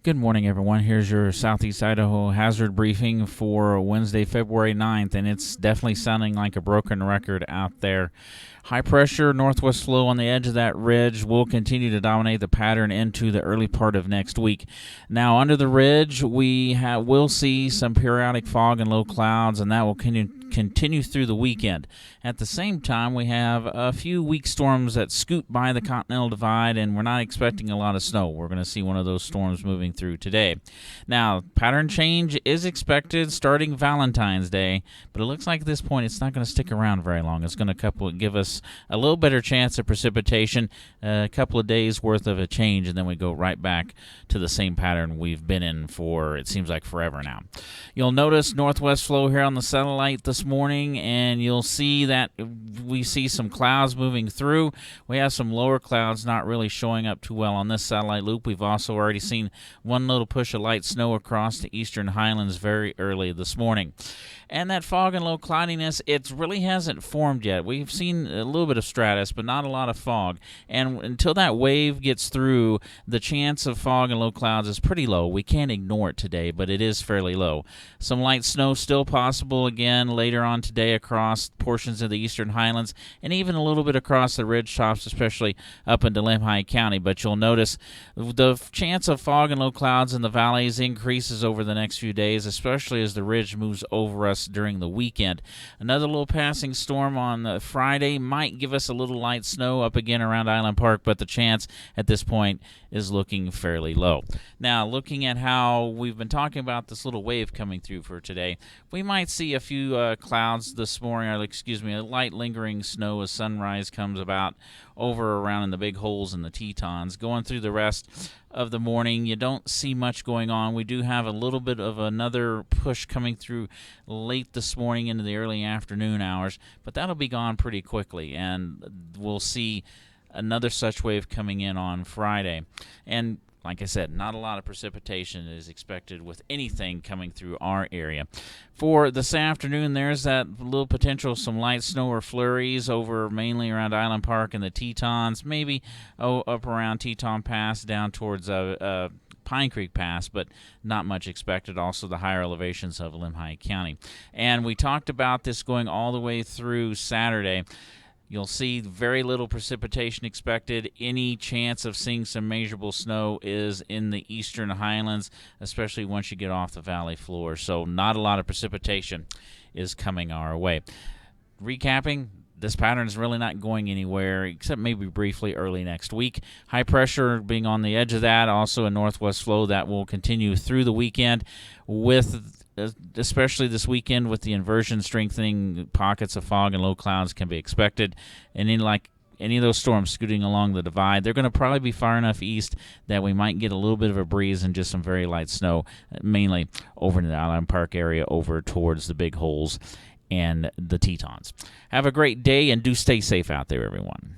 Good morning, everyone. Here's your Southeast Idaho hazard briefing for Wednesday, February 9th, and it's definitely sounding like a broken record out there. High pressure northwest flow on the edge of that ridge will continue to dominate the pattern into the early part of next week. Now, under the ridge, will see some periodic fog and low clouds, and that will continue through the weekend. At the same time, we have a few weak storms that scoot by the Continental Divide, and we're not expecting a lot of snow. We're going to see one of those storms moving through today. Now, pattern change is expected starting Valentine's Day, but it looks like at this point it's not going to stick around very long. It's going to give us a little better chance of precipitation, a couple of days worth of a change, and then we go right back to the same pattern we've been in for, it seems like, forever now. You'll notice northwest flow here on the satellite this morning, and you'll see that we see some clouds moving through. We have some lower clouds not really showing up too well on this satellite loop. We've also already seen one little push of light snow across the eastern highlands very early this morning. And that fog and low cloudiness, it really hasn't formed yet. We've seen a little bit of stratus, but not a lot of fog. And until that wave gets through, the chance of fog and low clouds is pretty low. We can't ignore it today, but it is fairly low. Some light snow still possible again later on today across portions of the eastern highlands, and even a little bit across the ridge tops, especially up into Lemhi County. But you'll notice the chance of fog and low clouds in the valleys increases over the next few days, especially as the ridge moves over us during the weekend. Another little passing storm on Friday might give us a little light snow up again around Island Park, but the chance at this point is looking fairly low. Now, looking at how we've been talking about this little wave coming through for today, we might see a few clouds this morning, or a light lingering snow as sunrise comes about over around in the big holes in the Tetons. Going through the rest of the morning, you don't see much going on. We do have a little bit of another push coming through late this morning into the early afternoon hours, but that'll be gone pretty quickly, and we'll see another such wave coming in on Friday. And like I said, not a lot of precipitation is expected with anything coming through our area. For this afternoon, there's that little potential, some light snow or flurries over mainly around Island Park and the Tetons, maybe up around Teton Pass down towards Pine Creek Pass, but not much expected. Also, the higher elevations of Lemhi County. And we talked about this going all the way through Saturday. You'll see very little precipitation expected. Any chance of seeing some measurable snow is in the eastern highlands, especially once you get off the valley floor. So not a lot of precipitation is coming our way. Recapping, this pattern is really not going anywhere, except maybe briefly early next week. High pressure being on the edge of that, also a northwest flow that will continue through the weekend, with especially this weekend with the inversion strengthening. Pockets of fog and low clouds can be expected. And in like any of those storms scooting along the divide, they're going to probably be far enough east that we might get a little bit of a breeze and just some very light snow, mainly over in the Island Park area over towards the big holes and the Tetons. Have a great day, and do stay safe out there, everyone.